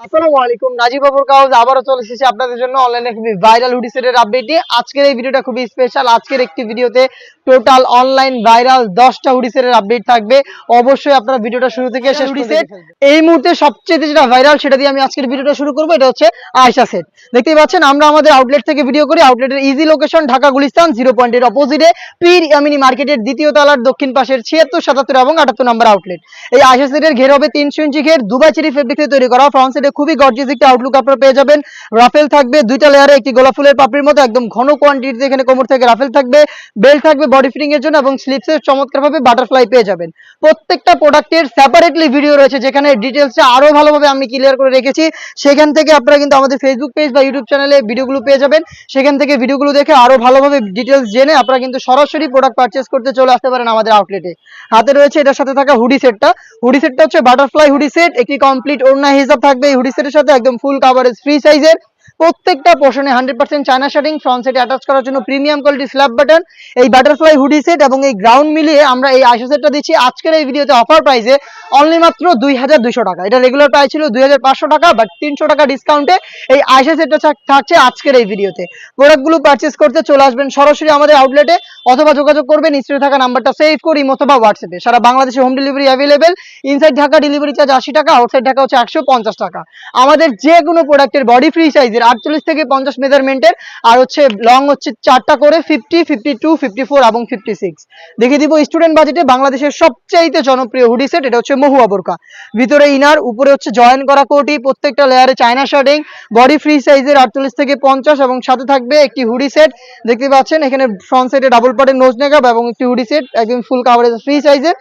আসসালামু আলাইকুম, নাজিব বাবুর কাগজ আবারও চলে এসেছি আপনাদের জন্য অনলাইনে খুবই ভাইরাল হুডি সেটের আপডেট নিয়ে। আজকের এই ভিডিওটা খুবই স্পেশাল। আজকের একটি ভিডিওতে টোটাল অনলাইন ভাইরাল 10টা হুডি সেটের আপডেট থাকবে। অবশ্যই আপনারা ভিডিওটা শুরু থেকে শেষ পর্যন্ত দেখে ফেলবেন। এই মুহূর্তে সবচেয়ে যেটা ভাইরাল সেটা দিয়ে আমি আজকের ভিডিওটা শুরু করব। এটা হচ্ছে আয়শা সেট। দেখতেই পাচ্ছেন আমরা আমাদের আউটলেট থেকে ভিডিও করি। আউটলেটের ইজি লোকেশন ঢাকা গুলিস্তান 0 পয়েন্টের অপোজিটে পীর ইয়ামিনী মার্কেটের দ্বিতীয় তলার দক্ষিণ পাশের 76, 77 এবং 78 নম্বর আউটলেট। এই আয়শা সেটের ঘের হবে 300 ইঞ্চি ঘের, দুবাই চেরি ফেব্রিক্সে তৈরি করা। ফ্রন্ট সাইডে খুবই গর্জিয়াস একটা আউটলুক আপনারা পেয়ে যাবেন। রাফেল থাকবে দুইটা লেয়ারে, একটি গোলাপ ফুলের পাপড়ির মতো একদম ঘন কোয়ান্টিটিতে এখানে কোমর থেকে রাফেল থাকবে। বেল্ট থাকবে বডি ফিটিং এর জন্য এবং স্লিপসে চমৎকারভাবে বাটারফ্লাই পেয়ে যাবেন। প্রত্যেকটা প্রোডাক্টের সেপারেটলি ভিডিও রয়েছে যেখানে ডিটেইলসটা আরো ভালোভাবে আমি ক্লিয়ার করে রেখেছি। সেখান থেকে আপনারা কিন্তু আমাদের ফেসবুক পেজ বা ইউটিউব চ্যানেলে ভিডিওগুলো পেয়ে যাবেন। সেখান থেকে ভিডিওগুলো দেখে আরো ভালোভাবে ডিটেইলস জেনে আপনারা কিন্তু সরাসরি প্রোডাক্ট পারচেজ করতে চলে আসতে পারেন আমাদের আউটলেটে। হাতে রয়েছে এটার সাথে থাকা হুডি সেটটা। হুডি সেটটা হচ্ছে বাটারফ্লাই হুডি সেট। একটি কমপ্লিট ওড়না হিজাব থাকবে এই হুডি সেটের সাথে, একদম ফুল কাভারেজ ফ্রি সাইজের। প্রত্যেকটা পোর্শনে 100% চায়না শার্টিং, ফ্রন্ট সাইডে অ্যাটাচ করার জন্য প্রিমিয়াম কোয়ালিটি স্ল্যাব বাটন। এই বাটারফ্লাই হুডি সেট এবং এই গ্রাউন্ড মিলিয়ে আমরা এই আয়শা সেটটা দিচ্ছি আজকের এই ভিডিওতে অফার প্রাইসে অনলি মাত্র 2200 টাকা। এটা রেগুলার প্রাইস ছিল 2500 টাকা, বাট 300 টাকা ডিসকাউন্টে এই আয়শা সেটটা থাকছে আজকের এই ভিডিওতে। প্রোডাক্টগুলো পারচেজ করতে চলে আসবেন সরাসরি আমাদের আউটলেটে অথবা যোগাযোগ করবেন স্ক্রিনে থাকা নাম্বারটা সেভ করি অথবা হোয়াটসঅ্যাপে। সারা বাংলাদেশে home delivery available. Inside Dhaka delivery charge 80 টাকা, আউটসাইড ঢাকা হচ্ছে 150 টাকা। আমাদের যে কোনো প্রোডাক্টের বডি ফ্রি সাইজের 48 থেকে 50 মেজারমেন্টের, আর হচ্ছে লং হচ্ছে 4টা করে 50, 52, 54 এবং 56। দেখিয়ে দিব স্টুডেন্ট বাজেটে বাংলাদেশের সবচেয়ে জনপ্রিয় হুডি সেট। এটা হচ্ছে মহুয়া বোরকা, ভিতরে ইনার, উপরে হচ্ছে জয়েন করা কোটি, প্রত্যেকটা লেয়ারে চায়না শার্টিং, বডি ফ্রি সাইজের 48 থেকে 50 এবং সাথে থাকবে একটি হুডি সেট। দেখতে পাচ্ছেন এখানে ফ্রন্ট সাইডে ডাবল পার্টের নোজ নেকআপ এবং একটি হুডি সেট একদম ফুল কাভারেজ ফ্রি সাইজের।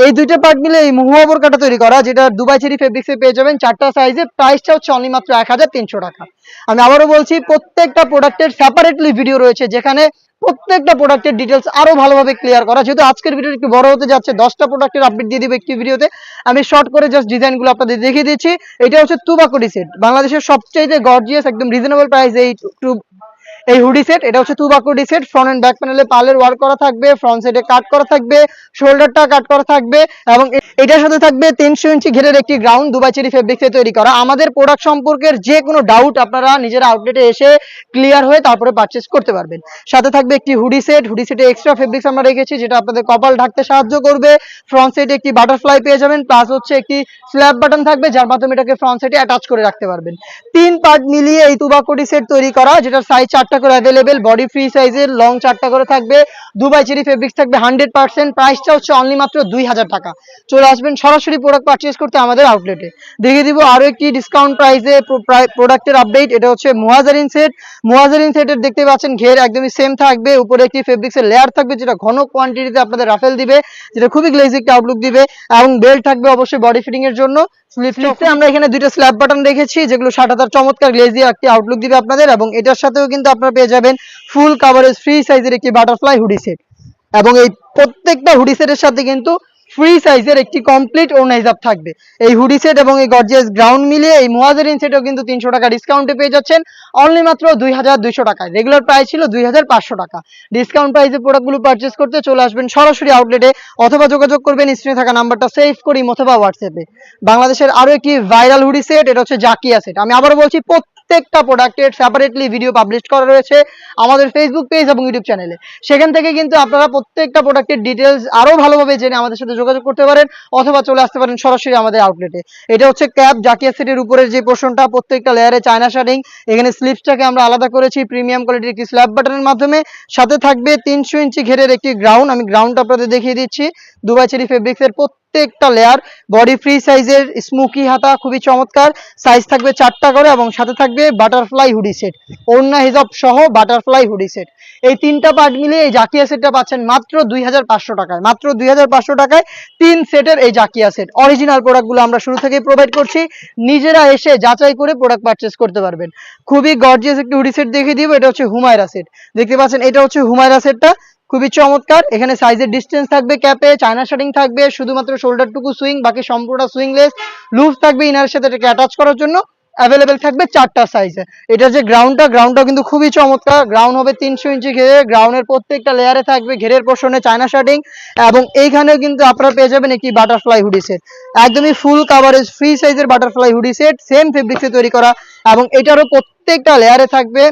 এই দুইটা পার্ট মিলে এই মহুয়া বোরকাটা তৈরি করা, যেটা দুবাই চেরি ফেব্রিক্সে পেয়ে যাবেন 4টা সাইজে। প্রাইসটা হচ্ছে অনলি মাত্র 1300 টাকা। আমি আবারও বলছি প্রত্যেকটা প্রোডাক্টের সেপারেটলি ভিডিও রয়েছে যেখানে প্রত্যেকটা প্রোডাক্টের ডিটেলস আরো ভালোভাবে ক্লিয়ার করা। যেহেতু আজকের ভিডিও একটু বড় হতে যাচ্ছে, 10টা প্রোডাক্টের আপডেট দিয়ে দিব একটি ভিডিওতে। আমি শর্ট করে জাস্ট ডিজাইনগুলো আপনাদের দেখিয়ে দিচ্ছি। এটা হচ্ছে তুবাকুডি সেট, বাংলাদেশের সবচেয়ে গর্জিয়াস একদম রিজনেবল প্রাইস এই হুডি সেট। এটা হচ্ছে তুবাকুডি সেট। ফ্রন্ট এন্ড ব্যাক প্যানেলে পালের ওয়ার্ক করা থাকবে, ফ্রন্ট সাইডে কাট করা থাকবে, শোল্ডারটা কাট করা থাকবে এবং এটার সাথে থাকবে 300 ইঞ্চি ঘেরের একটি গ্রাউন্ড দুবাই চেরি ফেব্রিক্সে তৈরি করা। আমাদের প্রোডাক্ট সম্পর্কের যে কোনো ডাউট আপনারা নিজেরা আউটলেটে এসে ক্লিয়ার হয়ে তারপরে পারচেজ করতে পারবেন। সাথে থাকবে একটি হুডি সেট। হুডি সেটে এক্সট্রা ফেব্রিক্স আমরা রেখেছি যেটা আপনাদের কপাল ঢাকতে সাহায্য করবে। ফ্রন্ট সাইডে একটি বাটারফ্লাই পেয়ে যাবেন, প্লাস হচ্ছে একটি স্ল্যাব বাটন থাকবে যার মাধ্যমে এটাকে ফ্রন্ট সাইডে অ্যাটাচ করে রাখতে পারবেন। 3 পার্ট মিলিয়ে এই তুবাকুডি সেট তৈরি করা, যেটার সাইজ 4টা করে অ্যাভেলেবেল, বডি ফ্রি সাইজের, লং 4টা করে থাকবে, দুবাই চেরি ফেব্রিক্স থাকবে 100%। প্রাইসটা হচ্ছে অনলি মাত্র 2000 টাকা। চলে আসবেন সরাসরি প্রোডাক্ট পারচেজ করতে আমাদের আউটলেটে। দেখিয়ে দিব আরো একটি ডিসকাউন্ট প্রাইসে প্রোডাক্টের আপডেট। এটা হচ্ছে মুহাজারিন সেট। মুহাজারিন সেটের দেখতে পাচ্ছেন ঘের একদমই সেম থাকবে, উপরে একটি ফেব্রিক্সের লেয়ার থাকবে যেটা ঘন কোয়ান্টিটিতে আপনাদের রাফেল দিবে, যেটা খুবই গ্লেজি একটা আউটলুক দিবে এবং বেল্ট থাকবে অবশ্যই বডি ফিটিং এর জন্য। স্লিপসে আমরা এখানে দুইটা স্ল্যাব বাটন রেখেছি যেগুলো 60,000 চমৎকার গ্লেজি একটি আউটলুক দিবে আপনাদের। এবং এটার সাথেও কিন্তু আপনারা পেয়ে যাবেন ফুল কাভারেজ ফ্রি সাইজের একটি বাটারফ্লাই হুডি সেট। এবং এই প্রত্যেকটা হুডি সেটের সাথে কিন্তু ফ্রি সাইজের একটি কমপ্লিট ওড়না হিজাব থাকবে। এই হুডি সেট এবং এই গর্জিয়াস গ্রাউন্ড মিলিয়ে এই মুহাজিরিন সেটও কিন্তু 300 টাকা ডিসকাউন্টে পেয়ে যাচ্ছেন অনলি মাত্র 2200 টাকায়। রেগুলার প্রাইস ছিল 2500 টাকা। ডিসকাউন্ট প্রাইসে প্রোডাক্টগুলো পারচেজ করতে চলে আসবেন সরাসরি আউটলেটে অথবা যোগাযোগ করবেন স্ক্রিনে থাকা নাম্বারটা সেভ করি অথবা হোয়াটসঅ্যাপে। বাংলাদেশের আরো একটি ভাইরাল হুডি সেট, এটা হচ্ছে জাকিয়া সেট। আমি আবারও বলছি প্রত্যেকটা প্রোডাক্টের সেপারেটলি ভিডিও পাবলিশ করা রয়েছে আমাদের ফেসবুক পেজ এবং ইউটিউব চ্যানেলে। সেখান থেকে কিন্তু আপনারা প্রত্যেকটা প্রোডাক্টের ডিটেলস আরো ভালোভাবে জেনে আমাদের সাথে যোগাযোগ করতে পারেন অথবা চলে আসতে পারেন সরাসরি আমাদের আউটলেটে। এটা হচ্ছে ক্যাপ জাকিয়া সেটের উপরের যে পোর্শনটা, প্রত্যেকটা লেয়ারে চায়না শার্টিং। এখানে স্লিপসটাকে আমরা আলাদা করেছি প্রিমিয়াম কোয়ালিটির একটি স্ল্যাব বাটনের মাধ্যমে। সাথে থাকবে 300 ইঞ্চি ঘেরের একটি গ্রাউন্ড। আমি গ্রাউন্ড আপনাদের দেখিয়ে দিচ্ছি। দুবাই চেরি ফেব্রিক্সের প্রত্যেকটা লেয়ার বডি ফ্রি সাইজের, স্মোকি হাতা, খুবই চমৎকার। সাইজ থাকবে 4টা করে এবং সাথে থাকবে বাটারফ্লাই হুডি সেট, ওড়না হিজাব সহ বাটারফ্লাই হুডি সেট। এই 3টা পার্ট মিলিয়ে এই জাকিয়া সেটটা পাচ্ছেন মাত্র 2500 টাকায়। মাত্র 2500 টাকায় 3 সেটের এই জাকিয়া সেট। অরিজিনাল প্রোডাক্টগুলো আমরা শুরু থেকেই প্রোভাইড করছি, নিজেরা এসে যাচাই করে প্রোডাক্ট পারচেজ করতে পারবেন। খুবই গর্জিয়াস একটি হুডি সেট দেখিয়ে দিব। এটা হচ্ছে হুমায়রা সেট। দেখতে পাচ্ছেন এটা হচ্ছে হুমায়রা সেটটা, খুবই চমৎকার। এখানে সাইজের ডিসটেন্স থাকবে, ক্যাপে চায়না শার্টিং থাকবে, শুধুমাত্র শোল্ডারটুকু সুইং, বাকি সম্পূর্ণ সুইংলেস। লুজ থাকবে ইনারের সাথে এটাকে অ্যাটাচ করার জন্য। অ্যাভেলেবেল থাকবে 4টা সাইজে। এটা যে গ্রাউন্ডটা কিন্তু খুবই চমৎকার। গ্রাউন্ড হবে 300 ইঞ্চি ঘেরে, গ্রাউন্ডের প্রত্যেকটা লেয়ারে থাকবে ঘেরের পোর্শনে চায়না শার্টিং, এবং এইখানেও কিন্তু আপনারা পেয়ে যাবেন একটি বাটারফ্লাই হুডি সেট, একদমই ফুল কাভারেজ ফ্রি সাইজের বাটারফ্লাই হুডি সেট, সেম ফেব্রিক্সে তৈরি করা, এবং এটারও প্রত্যেকটা লেয়ারে থাকবে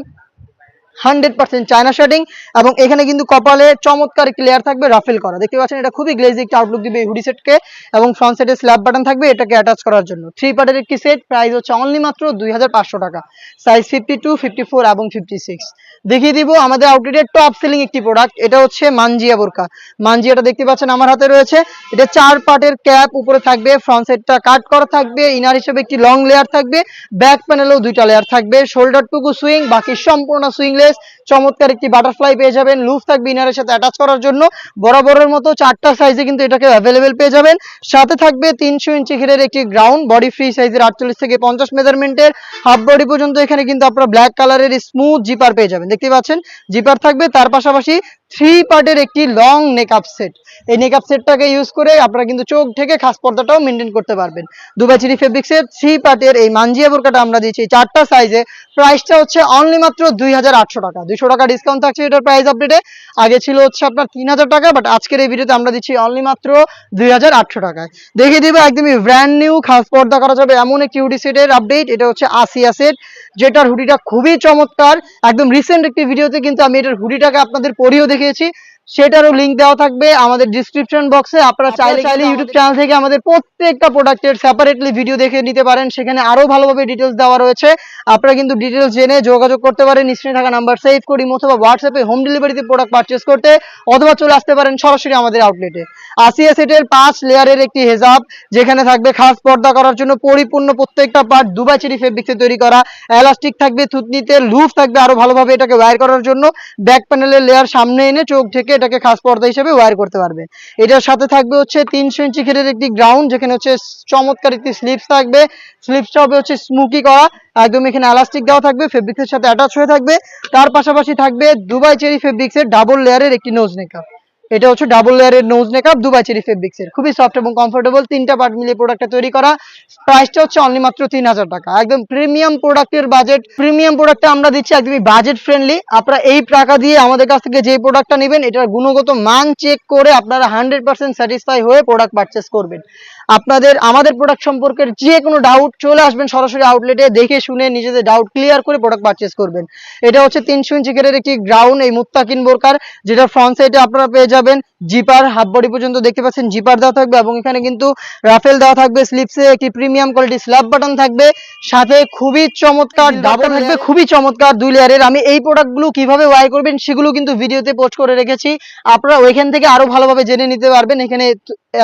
100% চায়না শার্টিং, এবং এখানে কিন্তু কপালে চমৎকার একটি লেয়ার থাকবে রাফেল করা। দেখতে পাচ্ছেন এটা খুবই গ্লেজি একটা আউটলুক দিবে এই হুডি সেটকে, এবং ফ্রন্ট সাইডে স্ল্যাব বাটন থাকবে এটাকে অ্যাটাচ করার জন্য। 3 পার্টের একটি সেট, প্রাইস হচ্ছে অনলি মাত্র 2500 টাকা, সাইজ 52, 54 এবং 56। দেখিয়ে দিব আমাদের আউটলেটের টপ সেলিং একটি প্রোডাক্ট, এটা হচ্ছে মানজিয়া বোরকা। মানজিয়াটা দেখতে পাচ্ছেন আমার হাতে রয়েছে, এটা 4 পার্টের ক্যাপ উপরে থাকবে, ফ্রন্ট সাইডটা কাট করা থাকবে, ইনার হিসেবে একটি লং লেয়ার থাকবে, ব্যাক প্যানেলেও 2টা লেয়ার থাকবে, শোল্ডারটুকু সুইং, বাকি সম্পূর্ণ সুইংলেস। চমৎকার একটি বাটারফ্লাই পেয়ে যাবেন, লুপ থাকবে ইনারের সাথে অ্যাটাচ করার জন্য, বরাবরের মতো 4টা সাইজে কিন্তু এটাকে অ্যাভেলেবেল পেয়ে যাবেন। সাথে থাকবে 300 ইঞ্চি ঘেরের একটি গ্রাউন্ড, বডি ফ্রি সাইজের 48 থেকে 50 মেজারমেন্টের, হাফ বডি পর্যন্ত এখানে কিন্তু আপনারা ব্ল্যাক কালারের স্মুথ জিপার পেয়ে যাবেন। দেখতে পাচ্ছেন জিপার থাকবে, তার পাশাপাশি 3 পার্টের একটি লং নেকআপ সেট। এই নেকআপ সেটটাকে ইউজ করে আপনারা কিন্তু চোখ থেকে খাস পর্দাটাও মেনটেন করতে পারবেন। দুবাই চেরি ফেব্রিক্সের 3 পার্টের এই মানজিয়া বোরকাটা আমরা দিচ্ছি 4টা সাইজে, প্রাইসটা হচ্ছে অনলি মাত্র 2800 টাকা, 200 টাকা ডিসকাউন্ট থাকছে এটার প্রাইস আপডেটে। আগে ছিল হচ্ছে আপনার 3000 টাকা, বাট আজকের এই ভিডিওতে আমরা দিচ্ছি অনলি মাত্র 2800 টাকায়। দেখিয়ে দিব একদমই ব্র্যান্ড নিউ খাস পর্দা করা যাবে এমন একটি হুডি সেটের আপডেট। এটা হচ্ছে আসিয়া সেট, যেটার হুডিটা খুবই চমৎকার। একদম রিসেন্ট একটি ভিডিওতে কিন্তু আমি এটার হুডিটাকে আপনাদের পরিয়েও দেখিয়েছি, সেটারও লিংক দেওয়া থাকবে আমাদের ডিসক্রিপশন বক্সে। আপনারা চাইলে ইউটিউব চ্যানেল থেকে আমাদের প্রত্যেকটা প্রোডাক্টের সেপারেটলি ভিডিও দেখে নিতে পারেন, সেখানে আরো ভালোভাবে ডিটেলস দেওয়া রয়েছে। আপনারা কিন্তু ডিটেলস জেনে যোগাযোগ করতে পারেন স্ক্রিনে থাকা নাম্বার সেভ করি, অথবা হোয়াটসঅ্যাপে হোম ডেলিভারিতে প্রোডাক্ট পারচেজ করতে, অথবা চলে আসতে পারেন সরাসরি আমাদের আউটলেটে। আসিয়া সেটের 5 লেয়ারের একটি হেজাব, যেখানে থাকবে খাস পর্দা করার জন্য পরিপূর্ণ প্রত্যেকটা পার্ট দুবাই চেরি ফেব্রিক্সে তৈরি করা, এলাস্টিক থাকবে থুতনিতে, লুপ থাকবে আরো ভালোভাবে এটাকে ওয়্যার করার জন্য, ব্যাক প্যানেলের লেয়ার সামনে এনে চোখ থেকে এটাকে খাস পর্দা হিসেবে ওয়্যার করতে পারবে। এটার সাথে থাকবে হচ্ছে 300 ইঞ্চি ঘেরের একটি গ্রাউন্ড, যেখানে হচ্ছে চমৎকার একটি স্লিপস থাকবে, স্লিপসটা হবে হচ্ছে স্মুকি করা, একদম এখানে এলাস্টিক দেওয়া থাকবে, ফেব্রিক্সের সাথে অ্যাটাচ হয়ে থাকবে। তার পাশাপাশি থাকবে দুবাই চেরি ফেব্রিক্সের ডাবল লেয়ারের একটি নোজ নেকআপ। এটা হচ্ছে ডাবল লেয়ারের নোজ নেকআপ দুবাই চেরি ফেব্রিক্সের, খুবই সফট এবং কমফোর্টেবল, 3টা পার্ট মিলিয়ে প্রোডাক্টটা তৈরি করা। প্রাইসটা হচ্ছে অনলি মাত্র 3000 টাকা, একদম প্রিমিয়াম প্রোডাক্টের বাজেট। প্রিমিয়াম প্রোডাক্টটা আমরা দিচ্ছি একদমই বাজেট ফ্রেন্ডলি। আপনারা এই টাকা দিয়ে আমাদের কাছ থেকে যে প্রোডাক্টটা নেবেন, এটার গুণগত মান চেক করে আপনারা 100% স্যাটিসফাই হয়ে প্রোডাক্ট পারচেস করবেন। আপনাদের আমাদের প্রোডাক্ট সম্পর্কে যে কোনো ডাউট চলে আসবেন সরাসরি আউটলেটে, দেখে শুনে নিজেদের ডাউট ক্লিয়ার করে প্রোডাক্ট পারচেস করবেন। এটা হচ্ছে 300 ইঞ্চি ঘেরের একটি গ্রাউন্ড, এই মুত্তাকিন বোরকার, যেটা ফ্রন্ট সাইডে আপনারা পেয়ে যাবেন জিপার, হাফ বডি পর্যন্ত দেখতে পাচ্ছেন জিপার দেওয়া থাকবে, এবং এখানে কিন্তু রাফেল দেওয়া থাকবে স্লিপসে, একটি প্রিমিয়াম কোয়ালিটি স্ল্যাব বাটন থাকবে, সাথে খুবই চমৎকার ডাবল থাকবে, খুবই চমৎকার 2 লেয়ারের। আমি এই প্রোডাক্টগুলো কিভাবে ওয়াই করবেন সেগুলো কিন্তু ভিডিওতে পোস্ট করে রেখেছি, আপনারা ওইখান থেকে আরো ভালোভাবে জেনে নিতে পারবেন। এখানে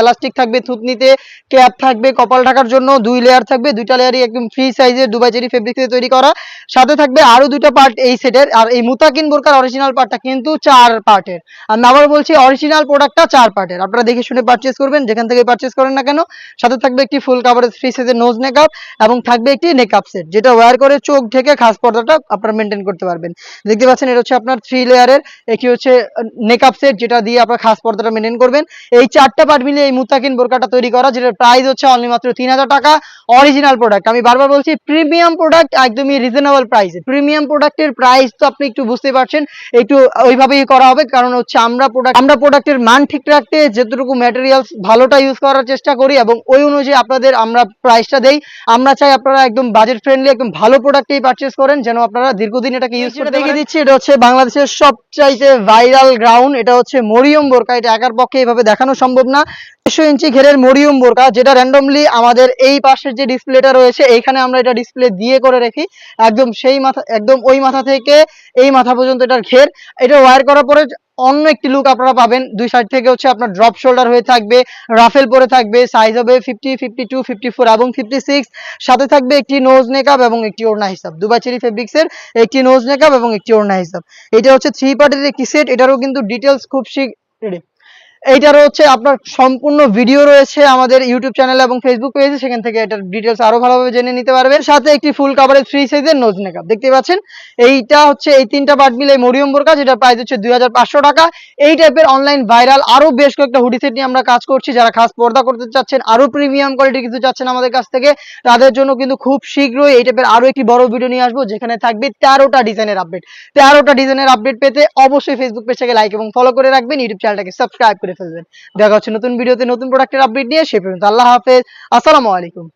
এলাস্টিক থাকবে থুতনিতে, ক্যাপ থাকবে কপাল ঢাকার জন্য, 2 লেয়ার থাকবে, 2টা লেয়ারই একদম ফ্রি সাইজের দুবাই চেরি ফেব্রিক থেকে তৈরি করা। সাথে থাকবে আরো 2টা পার্ট এই সেটের, আর এই মুতাকিন বোরকার অরিজিনাল পার্টটা কিন্তু 4 পার্টের। আমি আবার বলছি অরিজিনাল প্রোডাক্টটা 4 পার্টের, আপনারা দেখে শুনে পারচেজ করবেন যেখান থেকে পারচেজ করেন না কেন। সাথে থাকবে একটি ফুল কাভারেজ ফ্রি সাইজের নোজ নেকআপ, এবং থাকবে একটি নেকআপ সেট, যেটা ওয়্যার করে চোখ ঢেকে খাস পর্দাটা আপনারা মেনটেন করতে পারবেন। দেখতে পাচ্ছেন এটা হচ্ছে আপনার 3 লেয়ারের একটি হচ্ছে নেকআপ সেট, যেটা দিয়ে আপনারা খাস পর্দাটা মেনটেন করবেন। এই 4টা পার্ট মিলিয়ে এই মুতাকিন বোরকাটা তৈরি করা, যেটার প্রাইস হচ্ছে অনলি মাত্র 3000 টাকা। অরিজিনাল প্রোডাক্ট, আমি বারবার বলছি প্রিমিয়াম প্রোডাক্ট, একদমই রিজনেবল প্রাইসে। প্রিমিয়াম প্রোডাক্টের প্রাইস তো আপনি একটু বুঝতে পারছেন, একটু ওইভাবেই করা হবে, কারণ হচ্ছে আমরা প্রোডাক্টের মান ঠিক রাখতে যতটুকু ম্যাটেরিয়ালস ভালোটা ইউজ করার চেষ্টা করি, এবং ওই অনুযায়ী আপনাদের আমরা প্রাইসটা দেই। আমরা চাই আপনারা একদম বাজেট ফ্রেন্ডলি একদম ভালো প্রোডাক্টই পারচেজ করেন, যেন আপনারা দীর্ঘদিন এটাকে ইউজ করতে দেখিয়ে দিচ্ছি। এটা হচ্ছে বাংলাদেশের সবচাইতে ভাইরাল গ্রাউন্ড, এটা হচ্ছে মরিয়ম বোরকা। এটা একার পক্ষে এইভাবে দেখানো সম্ভব না। 100 ইঞ্চি ঘেরের মরিয়ম বোরকা, যেটা র্যান্ডমলি আমাদের এই পাশের যে ডিসপ্লেটা রয়েছে এইখানে আমরা এটা ডিসপ্লে দিয়ে করে রাখি, একদম সেই মাথা, একদম ওই মাথা থেকে এই মাথা পর্যন্ত এটার ঘের। এটা ওয়্যার করার পরে অন্য একটি লুক আপনারা পাবেন। 2 সাইড থেকে হচ্ছে আপনার ড্রপ শোল্ডার হয়ে থাকবে, রাফেল পরে থাকবে, সাইজ হবে 50, 52, 54 এবং 56। সাথে থাকবে একটি নোজ নেকআপ এবং একটি ওড়না হিসাব, দুবাই চেরি ফেব্রিক্সের একটি নোজ নেকআপ এবং একটি ওড়না হিসাব। এটা হচ্ছে 3 পার্টের একটি সেট, এটারও কিন্তু ডিটেলস খুব এইটারও হচ্ছে আপনার সম্পূর্ণ ভিডিও রয়েছে আমাদের ইউটিউব চ্যানেল এবং ফেসবুক পেজে, সেখান থেকে এটার ডিটেলস আরো ভালোভাবে জেনে নিতে পারবেন। সাথে একটি ফুল কাভারেজ ফ্রি সাইজের নোজ মেকআপ দেখতে পাচ্ছেন। এইটা হচ্ছে এই তিনটা পার্ট মিলে মরিয়ম বোরকা, যেটা প্রাইস হচ্ছে 2500 টাকা। এই টাইপের অনলাইন ভাইরাল আরো বেশ কয়েকটা হুডি সেট নিয়ে আমরা কাজ করছি। যারা খাস পর্দা করতে চাচ্ছেন, আরো প্রিমিয়াম কোয়ালিটি কিছু চাচ্ছেন আমাদের কাছ থেকে, তাদের জন্য কিন্তু খুব শীঘ্রই এই টাইপের আরো একটি বড় ভিডিও নিয়ে আসবো, যেখানে থাকবে 13টা ডিজাইনের আপডেট। 13টা ডিজাইনের আপডেট পেতে অবশ্যই ফেসবুক পেজটাকে লাইক এবং ফলো করে রাখবেন, ইউটিউব চ্যানেলটাকে সাবস্ক্রাইব করে ফেলবেন। দেখা হচ্ছে নতুন ভিডিওতে নতুন প্রোডাক্টের আপডেট নিয়ে। সে পর্যন্ত আল্লাহ হাফেজ, আসসালামু আলাইকুম।